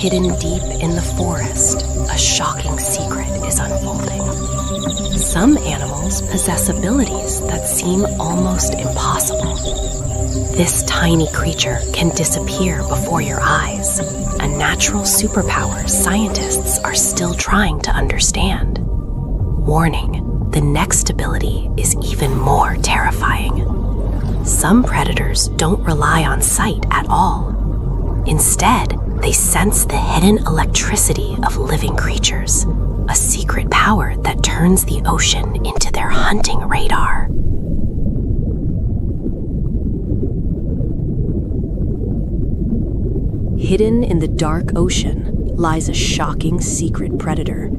Hidden deep in the forest, a shocking secret is unfolding. Some animals possess abilities that seem almost impossible. This tiny creature can disappear before your eyes, a natural superpower scientists are still trying to understand. Warning, the next ability is even more terrifying. Some predators don't rely on sight at all. Instead, they sense the hidden electricity of living creatures, a secret power that turns the ocean into their hunting radar. Hidden in the dark ocean lies a shocking secret predator.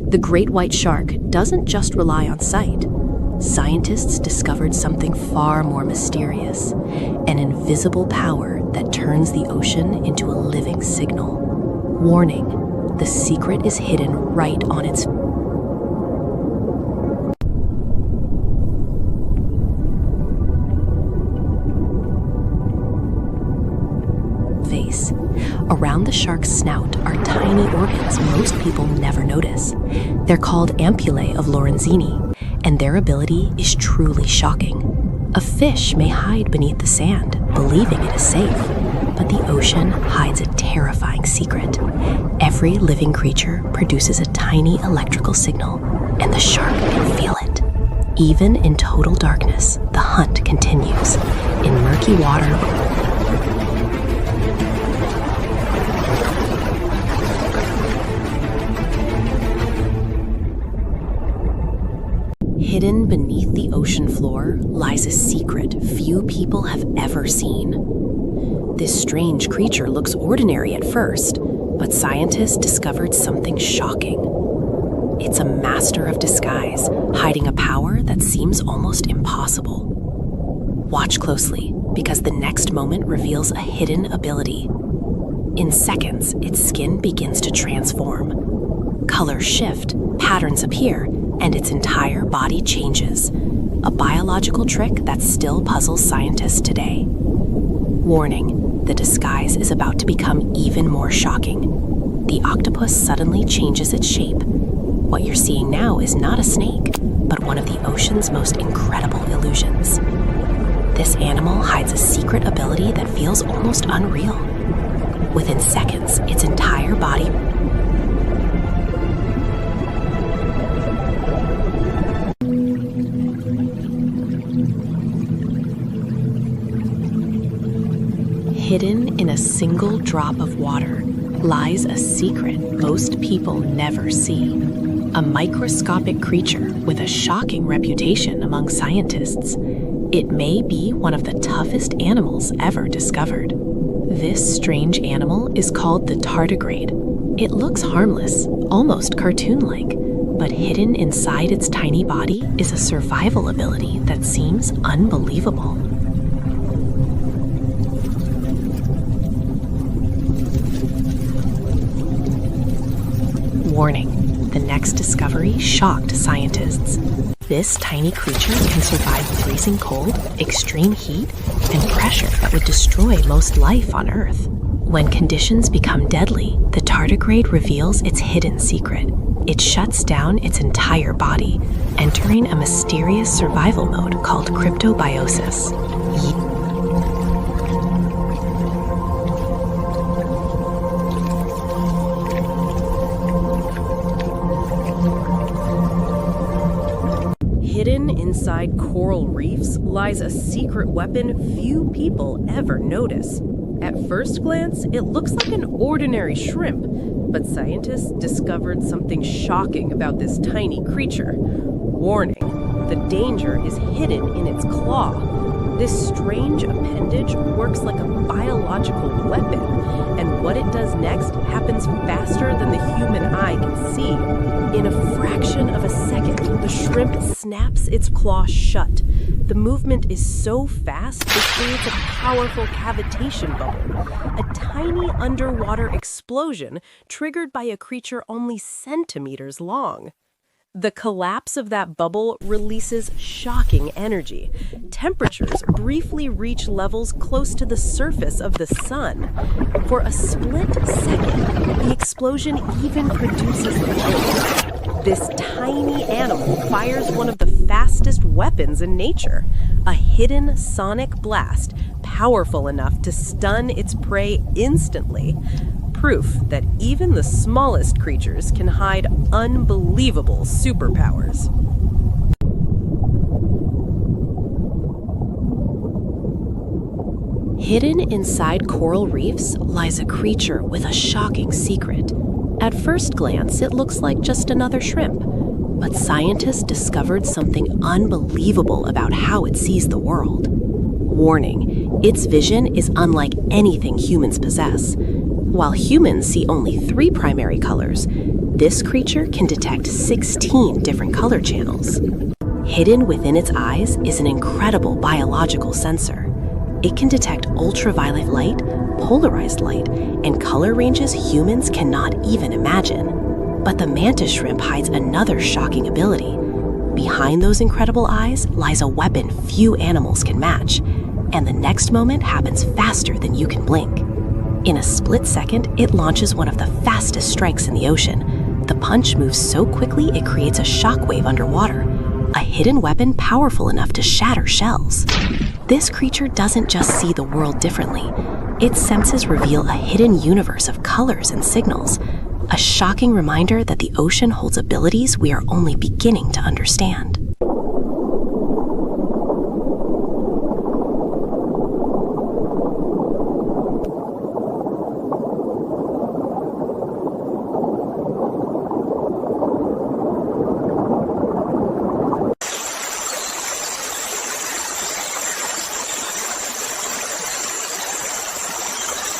The great white shark doesn't just rely on sight. scientists discovered something far more mysterious, an invisible power that turns the ocean into a living signal. Warning, the secret is hidden right on its face. Around the shark's snout are tiny organs most people never notice. They're called ampullae of Lorenzini, and their ability is truly shocking. A fish may hide beneath the sand, believing it is safe, but the ocean hides a terrifying secret. Every living creature produces a tiny electrical signal, and the shark can feel it. Even in total darkness, the hunt continues. In murky water, hidden beneath the ocean floor lies a secret few people have ever seen. This strange creature looks ordinary at first, but scientists discovered something shocking. It's a master of disguise, hiding a power that seems almost impossible. Watch closely, because the next moment reveals a hidden ability. In seconds, its skin begins to transform. Colors shift, patterns appear, and its entire body changes. A biological trick that still puzzles scientists today. Warning, the disguise is about to become even more shocking. The octopus suddenly changes its shape. What you're seeing now is not a snake, but one of the ocean's most incredible illusions. This animal hides a secret ability that feels almost unreal. Within seconds, its entire body hidden in a single drop of water lies a secret most people never see. A microscopic creature with a shocking reputation among scientists. It may be one of the toughest animals ever discovered. This strange animal is called the tardigrade. It looks harmless, almost cartoon-like, but hidden inside its tiny body is a survival ability that seems unbelievable. Warning, the next discovery shocked scientists. This tiny creature can survive freezing cold, extreme heat, and pressure that would destroy most life on Earth. When conditions become deadly, the tardigrade reveals its hidden secret. It shuts down its entire body, entering a mysterious survival mode called cryptobiosis. Hidden inside coral reefs lies a secret weapon few people ever notice. At first glance, it looks like an ordinary shrimp, but scientists discovered something shocking about this tiny creature. Warning, the danger is hidden in its claw. This strange appendage works like a biological weapon, and what it does next happens faster than the human eye can see. In a fraction of a second, the shrimp snaps its claw shut. The movement is so fast, it creates a powerful cavitation bubble, a tiny underwater explosion triggered by a creature only centimeters long. The collapse of that bubble releases shocking energy. Temperatures briefly reach levels close to the surface of the sun. For a split second, the explosion even produces light. This tiny animal fires one of the fastest weapons in nature, a hidden sonic blast powerful enough to stun its prey instantly. Proof that even the smallest creatures can hide unbelievable superpowers. Hidden inside coral reefs lies a creature with a shocking secret. At first glance, it looks like just another shrimp, but scientists discovered something unbelievable about how it sees the world. Warning, its vision is unlike anything humans possess. While humans see only 3 primary colors, this creature can detect 16 different color channels. Hidden within its eyes is an incredible biological sensor. It can detect ultraviolet light, polarized light, and color ranges humans cannot even imagine. But the mantis shrimp hides another shocking ability. Behind those incredible eyes lies a weapon few animals can match, and the next moment happens faster than you can blink. In a split second, it launches one of the fastest strikes in the ocean. The punch moves so quickly it creates a shockwave underwater, a hidden weapon powerful enough to shatter shells. This creature doesn't just see the world differently. Its senses reveal a hidden universe of colors and signals, a shocking reminder that the ocean holds abilities we are only beginning to understand.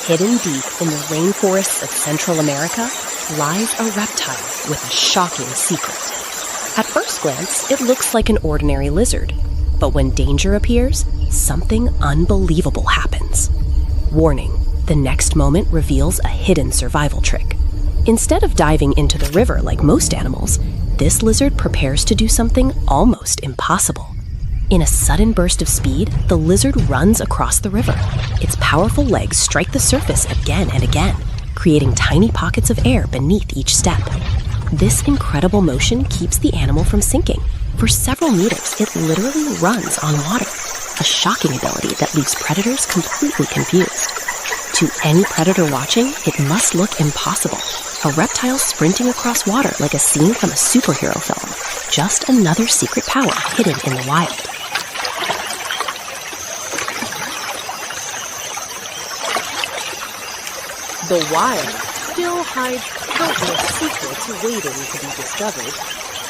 Hidden deep in the rainforests of Central America lies a reptile with a shocking secret. At first glance, it looks like an ordinary lizard, but when danger appears, something unbelievable happens. Warning, the next moment reveals a hidden survival trick. Instead of diving into the river like most animals, this lizard prepares to do something almost impossible. In a sudden burst of speed, the lizard runs across the river. Its powerful legs strike the surface again and again, creating tiny pockets of air beneath each step. This incredible motion keeps the animal from sinking. For several meters, it literally runs on water, a shocking ability that leaves predators completely confused. To any predator watching, it must look impossible. A reptile sprinting across water like a scene from a superhero film. Just another secret power hidden in the wild. The wild still hides countless secrets waiting to be discovered.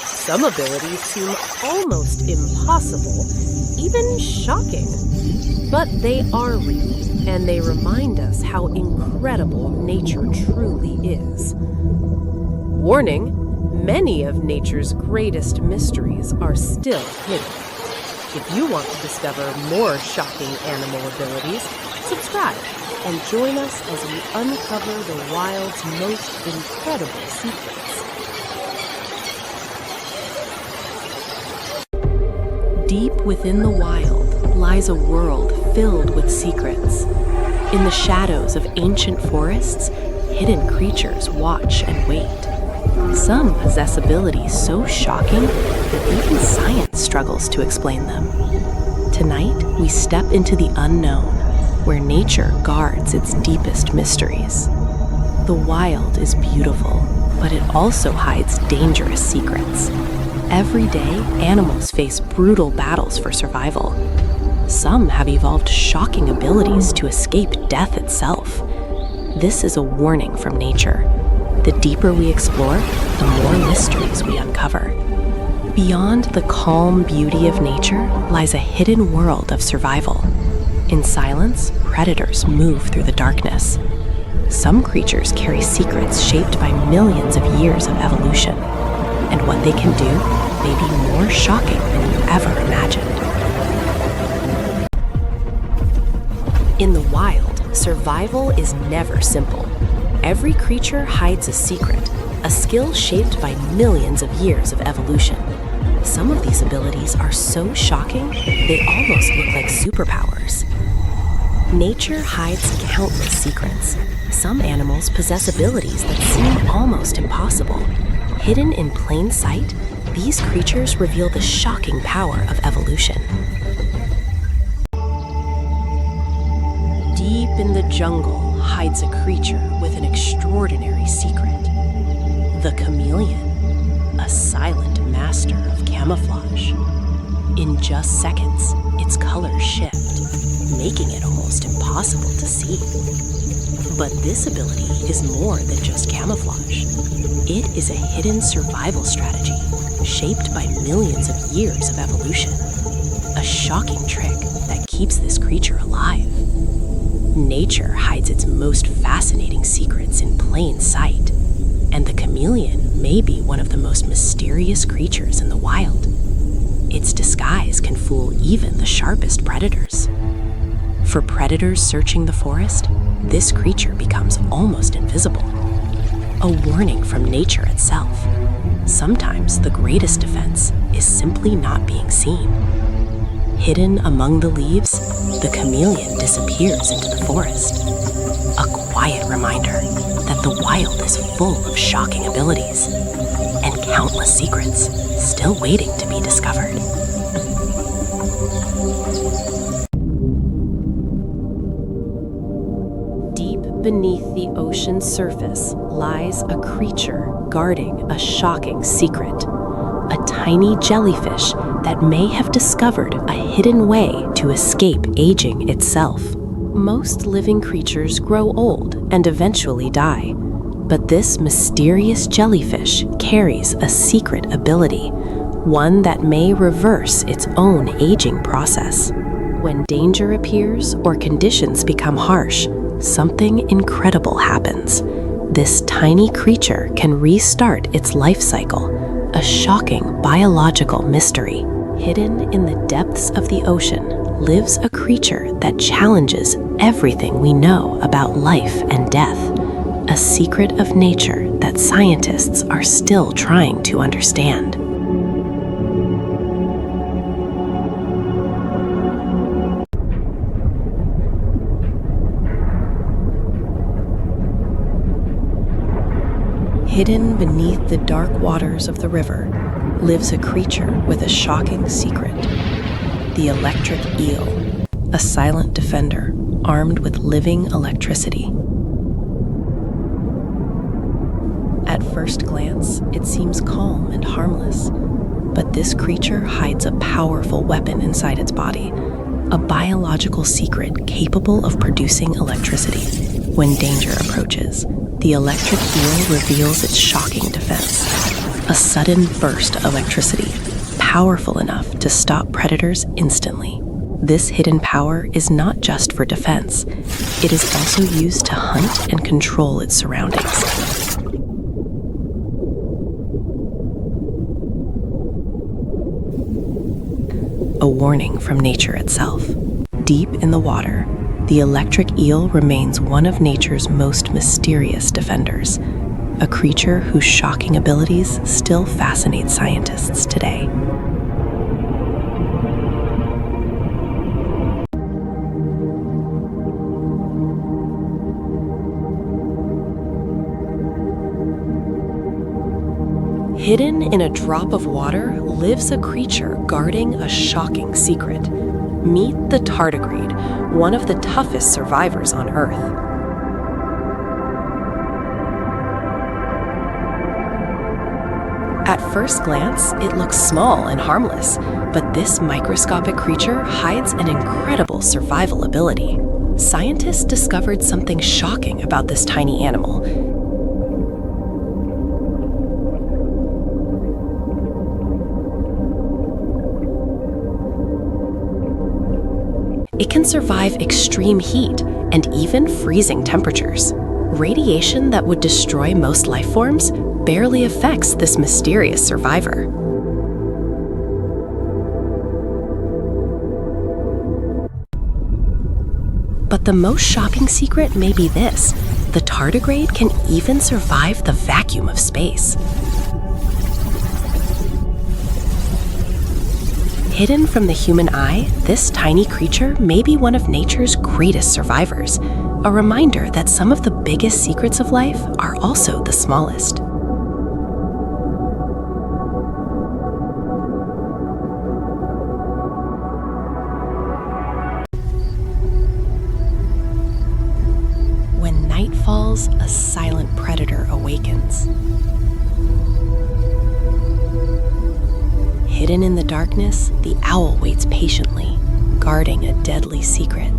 Some abilities seem almost impossible, even shocking. But they are real, and they remind us how incredible nature truly is. Warning, many of nature's greatest mysteries are still hidden. If you want to discover more shocking animal abilities, subscribe and join us as we uncover the wild's most incredible secrets. Deep within the wild lies a world filled with secrets. In the shadows of ancient forests, hidden creatures watch and wait. Some possess abilities so shocking that even science struggles to explain them. Tonight, we step into the unknown, where nature guards its deepest mysteries. The wild is beautiful, but it also hides dangerous secrets. Every day, animals face brutal battles for survival. Some have evolved shocking abilities to escape death itself. This is a warning from nature. The deeper we explore, the more mysteries we uncover. Beyond the calm beauty of nature lies a hidden world of survival. In silence, predators move through the darkness. Some creatures carry secrets shaped by millions of years of evolution, and what they can do may be more shocking than you ever imagined. In the wild, survival is never simple. Every creature hides a secret, a skill shaped by millions of years of evolution. Some of these abilities are so shocking, they almost look like superpowers. Nature hides countless secrets. Some animals possess abilities that seem almost impossible. Hidden in plain sight, these creatures reveal the shocking power of evolution. Deep in the jungle hides a creature with an extraordinary secret. The chameleon, a silent master of camouflage. In just seconds, its colors shift, making it almost impossible to see. But this ability is more than just camouflage. It is a hidden survival strategy shaped by millions of years of evolution. A shocking trick that keeps this creature alive. Nature hides its most fascinating secrets in plain sight, and the chameleon may be one of the most mysterious creatures in the wild. its disguise can fool even the sharpest predators. For predators searching the forest, this creature becomes almost invisible. A warning from nature itself. Sometimes the greatest defense is simply not being seen. Hidden among the leaves, the chameleon disappears into the forest. A quiet reminder that the wild is full of shocking abilities and countless secrets still waiting to be discovered. Deep beneath the ocean's surface lies a creature guarding a shocking secret. A tiny jellyfish that may have discovered a hidden way to escape aging itself. Most living creatures grow old and eventually die, but this mysterious jellyfish carries a secret ability, one that may reverse its own aging process. When danger appears or conditions become harsh, something incredible happens. This tiny creature can restart its life cycle, a shocking biological mystery. Hidden in the depths of the ocean lives a creature that challenges everything we know about life and death, a secret of nature that scientists are still trying to understand. Hidden beneath the dark waters of the river lives a creature with a shocking secret. The electric eel, a silent defender armed with living electricity. At first glance, it seems calm and harmless, but this creature hides a powerful weapon inside its body, a biological secret capable of producing electricity. When danger approaches, the electric eel reveals its shocking defense, a sudden burst of electricity, powerful enough to stop predators instantly. This hidden power is not just for defense, it is also used to hunt and control its surroundings. A warning from nature itself. Deep in the water, the electric eel remains one of nature's most mysterious defenders, a creature whose shocking abilities still fascinate scientists today. Hidden in a drop of water lives a creature guarding a shocking secret. Meet the tardigrade, one of the toughest survivors on Earth. At first glance, it looks small and harmless, but this microscopic creature hides an incredible survival ability. Scientists discovered something shocking about this tiny animal. It can survive extreme heat and even freezing temperatures. Radiation that would destroy most life forms barely affects this mysterious survivor. But the most shocking secret may be this: the tardigrade can even survive the vacuum of space. Hidden from the human eye, this tiny creature may be one of nature's greatest survivors, a reminder that some of the biggest secrets of life are also the smallest. When night falls, a silent predator awakens. Hidden in the darkness, the owl waits patiently, guarding a deadly secret.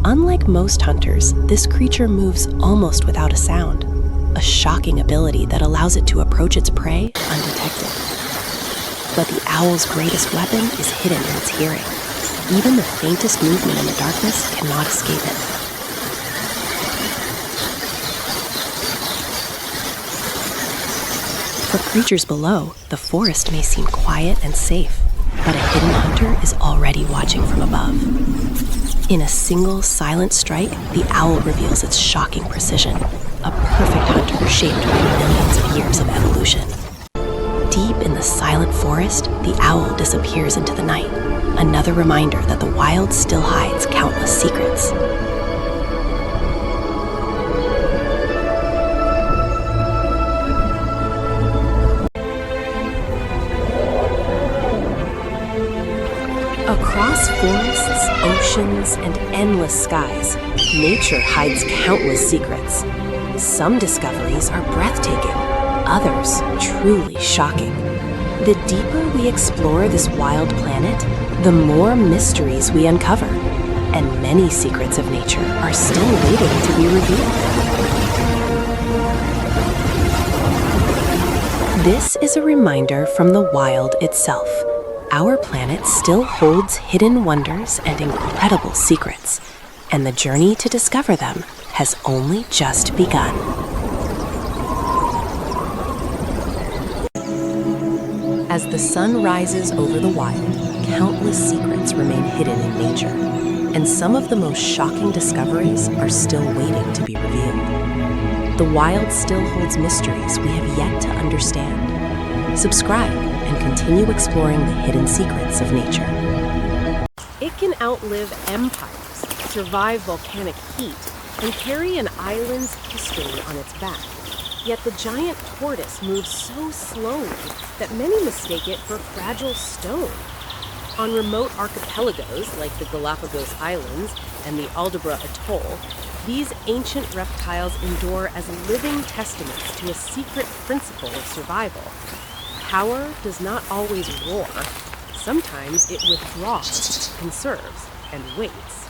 Unlike most hunters, this creature moves almost without a sound, a shocking ability that allows it to approach its prey undetected. But the owl's greatest weapon is hidden in its hearing. Even the faintest movement in the darkness cannot escape it. For creatures below, the forest may seem quiet and safe, but a hidden hunter is already watching from above. In a single silent strike, the owl reveals its shocking precision, a perfect hunter shaped by millions of years of evolution. Deep in the silent forest, the owl disappears into the night, another reminder that the wild still hides countless secrets. Across forests, oceans, and endless skies, nature hides countless secrets. Some discoveries are breathtaking, others truly shocking. The deeper we explore this wild planet, the more mysteries we uncover, and many secrets of nature are still waiting to be revealed. This is a reminder from the wild itself. Our planet still holds hidden wonders and incredible secrets, and the journey to discover them has only just begun. As the sun rises over the wild, countless secrets remain hidden in nature, and some of the most shocking discoveries are still waiting to be revealed. The wild still holds mysteries we have yet to understand. Subscribe and continue exploring the hidden secrets of nature. It can outlive empires, survive volcanic heat, and carry an island's history on its back. Yet the giant tortoise moves so slowly that many mistake it for fragile stone. On remote archipelagos like the Galapagos Islands and the Aldabra Atoll, these ancient reptiles endure as living testaments to a secret principle of survival. Power does not always roar. Sometimes it withdraws, conserves, and waits.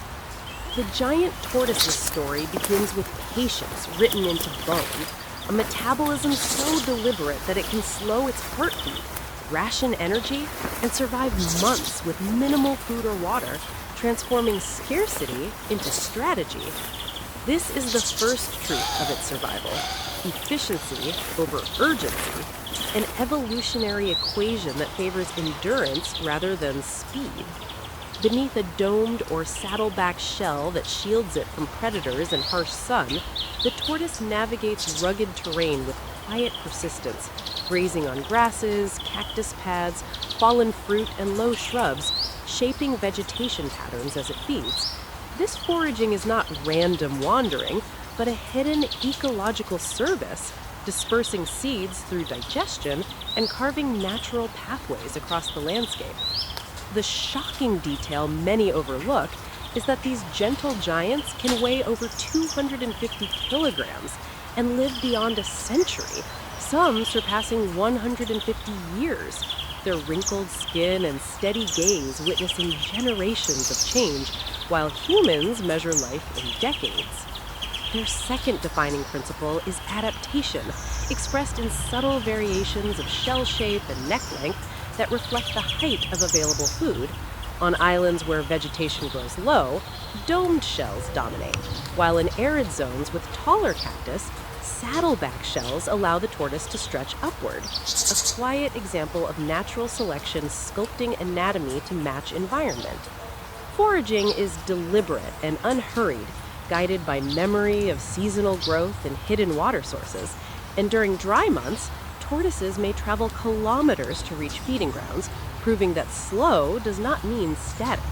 The giant tortoise's story begins with patience written into bone, a metabolism so deliberate that it can slow its heartbeat, ration energy, and survive months with minimal food or water, transforming scarcity into strategy. This is the first truth of its survival: efficiency over urgency, an evolutionary equation that favors endurance rather than speed. Beneath a domed or saddleback shell that shields it from predators and harsh sun, the tortoise navigates rugged terrain with quiet persistence, grazing on grasses, cactus pads, fallen fruit, and low shrubs, shaping vegetation patterns as it feeds. This foraging is not random wandering, but a hidden ecological service, dispersing seeds through digestion and carving natural pathways across the landscape. The shocking detail many overlook is that these gentle giants can weigh over 250 kilograms and live beyond a century, some surpassing 150 years, their wrinkled skin and steady gaze witnessing generations of change, while humans measure life in decades. Their second defining principle is adaptation, expressed in subtle variations of shell shape and neck length that reflect the height of available food. On islands where vegetation grows low, domed shells dominate, while in arid zones with taller cactus, saddleback shells allow the tortoise to stretch upward, a quiet example of natural selection sculpting anatomy to match environment. Foraging is deliberate and unhurried, guided by memory of seasonal growth and hidden water sources, and during dry months, tortoises may travel kilometers to reach feeding grounds, proving that slow does not mean static.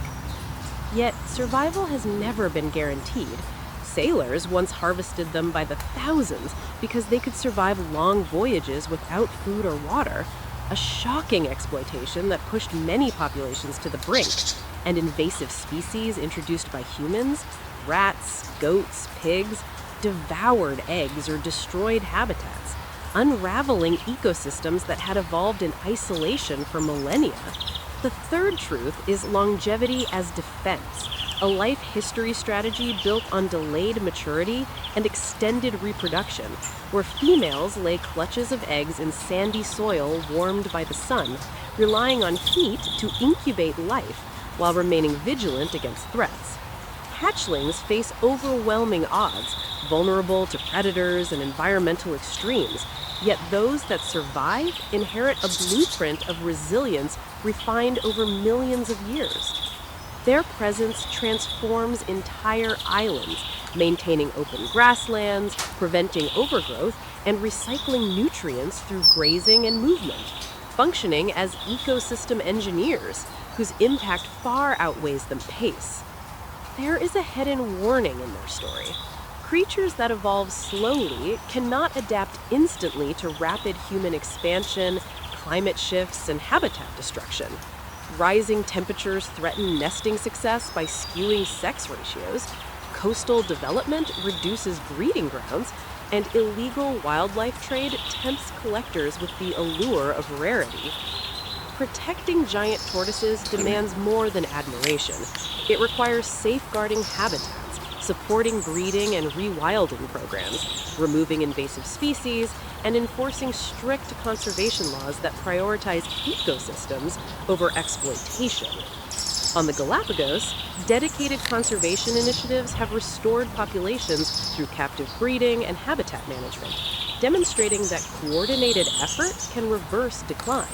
Yet, survival has never been guaranteed. Sailors once harvested them by the thousands because they could survive long voyages without food or water, a shocking exploitation that pushed many populations to the brink, and invasive species introduced by humans, rats, goats, pigs, devoured eggs or destroyed habitats, unraveling ecosystems that had evolved in isolation for millennia. The third truth is longevity as defense, a life history strategy built on delayed maturity and extended reproduction, where females lay clutches of eggs in sandy soil warmed by the sun, relying on heat to incubate life while remaining vigilant against threats. hatchlings face overwhelming odds, vulnerable to predators and environmental extremes. Yet those that survive inherit a blueprint of resilience refined over millions of years. Their presence transforms entire islands, maintaining open grasslands, preventing overgrowth, and recycling nutrients through grazing and movement, functioning as ecosystem engineers whose impact far outweighs the pace. There is a hidden warning in their story. Creatures that evolve slowly cannot adapt instantly to rapid human expansion, climate shifts, and habitat destruction. Rising temperatures threaten nesting success by skewing sex ratios, coastal development reduces breeding grounds, and illegal wildlife trade tempts collectors with the allure of rarity. Protecting giant tortoises demands more than admiration. It requires safeguarding habitats, supporting breeding and rewilding programs, removing invasive species, and enforcing strict conservation laws that prioritize ecosystems over exploitation. On the Galapagos, dedicated conservation initiatives have restored populations through captive breeding and habitat management, demonstrating that coordinated effort can reverse decline,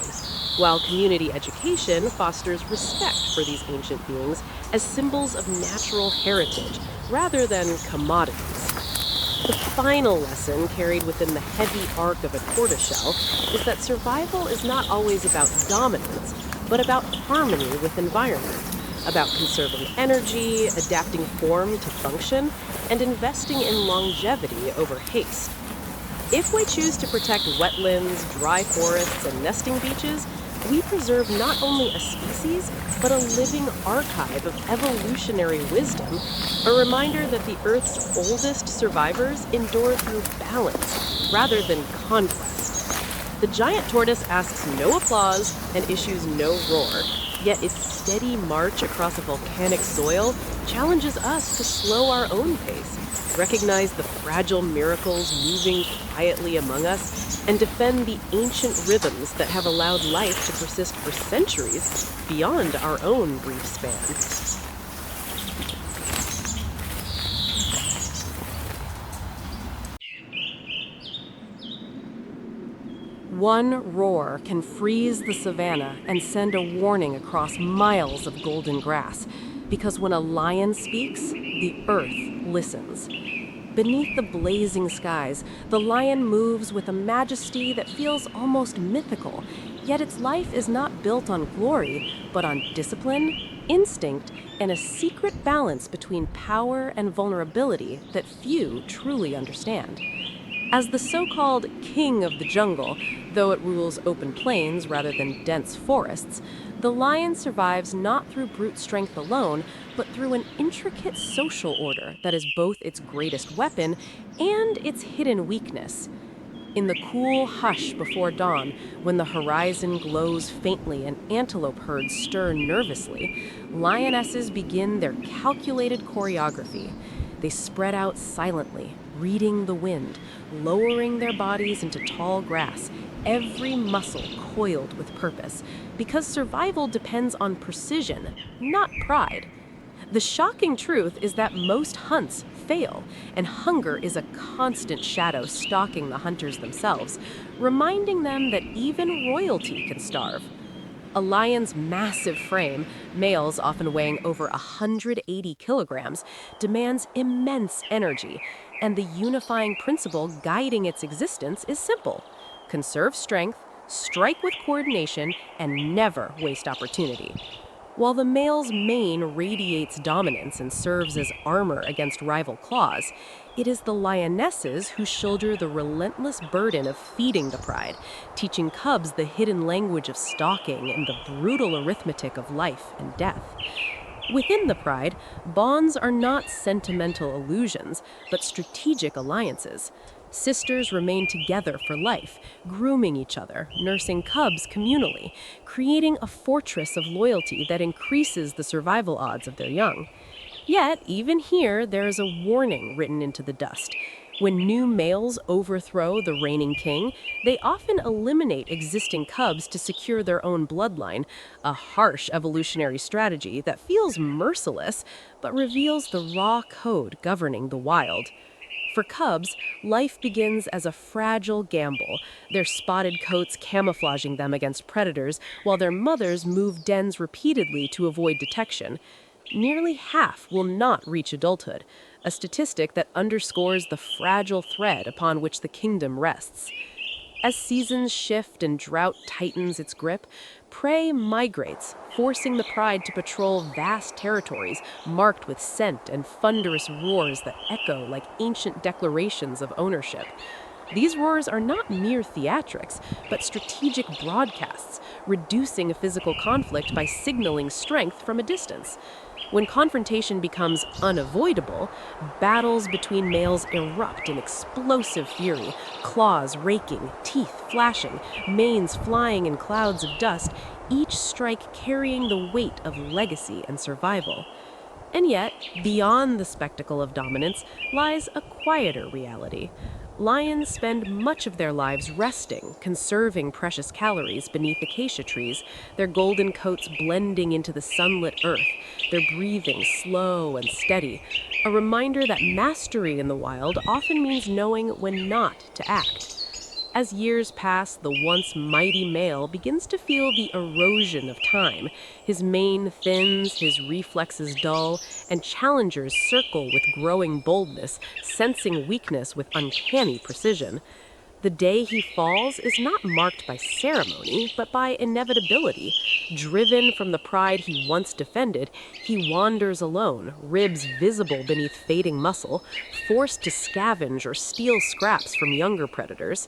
while community education fosters respect for these ancient beings as symbols of natural heritage rather than commodities. The final lesson carried within the heavy arc of a tortoiseshell is that survival is not always about dominance, but about harmony with environment, about conserving energy, adapting form to function, and investing in longevity over haste. If we choose to protect wetlands, dry forests, and nesting beaches, we preserve not only a species, but a living archive of evolutionary wisdom, a reminder that the Earth's oldest survivors endure through balance rather than conquest. The giant tortoise asks no applause and issues no roar, yet its steady march across a volcanic soil challenges us to slow our own pace, recognize the fragile miracles moving quietly among us, and defend the ancient rhythms that have allowed life to persist for centuries beyond our own brief span. One roar can freeze the savannah and send a warning across miles of golden grass, because when a lion speaks, the earth listens. Beneath the blazing skies, the lion moves with a majesty that feels almost mythical, yet its life is not built on glory, but on discipline, instinct, and a secret balance between power and vulnerability that few truly understand. As the so-called king of the jungle, though it rules open plains rather than dense forests, the lion survives not through brute strength alone, but through an intricate social order that is both its greatest weapon and its hidden weakness. In the cool hush before dawn, when the horizon glows faintly and antelope herds stir nervously, lionesses begin their calculated choreography. They spread out silently, reading the wind, lowering their bodies into tall grass, every muscle coiled with purpose, because survival depends on precision, not pride. The shocking truth is that most hunts fail, and hunger is a constant shadow stalking the hunters themselves, reminding them that even royalty can starve. A lion's massive frame, males often weighing over 180 kilograms, demands immense energy, and the unifying principle guiding its existence is simple: conserve strength, strike with coordination, and never waste opportunity. While the male's mane radiates dominance and serves as armor against rival claws, it is the lionesses who shoulder the relentless burden of feeding the pride, teaching cubs the hidden language of stalking and the brutal arithmetic of life and death. Within the pride, bonds are not sentimental illusions, but strategic alliances. Sisters remain together for life, grooming each other, nursing cubs communally, creating a fortress of loyalty that increases the survival odds of their young. Yet, even here, there is a warning written into the dust. When new males overthrow the reigning king, they often eliminate existing cubs to secure their own bloodline, a harsh evolutionary strategy that feels merciless but reveals the raw code governing the wild. For cubs, life begins as a fragile gamble, their spotted coats camouflaging them against predators, while their mothers move dens repeatedly to avoid detection. Nearly half will not reach adulthood, a statistic that underscores the fragile thread upon which the kingdom rests. As seasons shift and drought tightens its grip, prey migrates, forcing the pride to patrol vast territories marked with scent and thunderous roars that echo like ancient declarations of ownership. These roars are not mere theatrics, but strategic broadcasts, reducing a physical conflict by signaling strength from a distance. When confrontation becomes unavoidable, battles between males erupt in explosive fury, claws raking, teeth flashing, manes flying in clouds of dust, each strike carrying the weight of legacy and survival. And yet, beyond the spectacle of dominance lies a quieter reality. Lions spend much of their lives resting, conserving precious calories beneath acacia trees, their golden coats blending into the sunlit earth, their breathing slow and steady, a reminder that mastery in the wild often means knowing when not to act. As years pass, the once mighty male begins to feel the erosion of time. His mane thins, his reflexes dull, and challengers circle with growing boldness, sensing weakness with uncanny precision. The day he falls is not marked by ceremony, but by inevitability. Driven from the pride he once defended, he wanders alone, ribs visible beneath fading muscle, forced to scavenge or steal scraps from younger predators.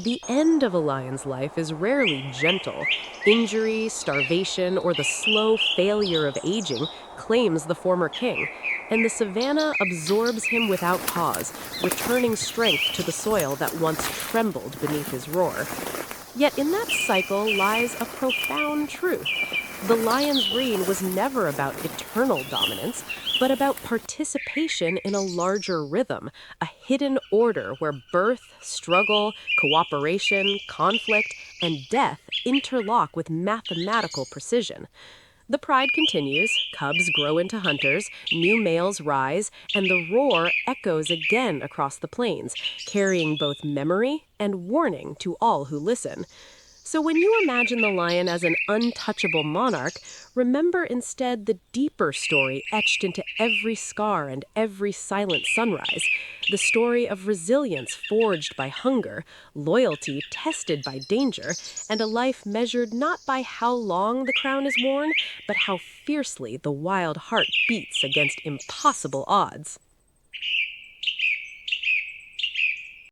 The end of a lion's life is rarely gentle. Injury, starvation, or the slow failure of aging claims the former king, and the savanna absorbs him without pause, returning strength to the soil that once trembled beneath his roar. Yet in that cycle lies a profound truth. The lion's reign was never about eternal dominance, but about participation in a larger rhythm, a hidden order where birth, struggle, cooperation, conflict, and death interlock with mathematical precision. The pride continues, cubs grow into hunters, new males rise, and the roar echoes again across the plains, carrying both memory and warning to all who listen. So when you imagine the lion as an untouchable monarch, remember instead the deeper story etched into every scar and every silent sunrise, the story of resilience forged by hunger, loyalty tested by danger, and a life measured not by how long the crown is worn, but how fiercely the wild heart beats against impossible odds.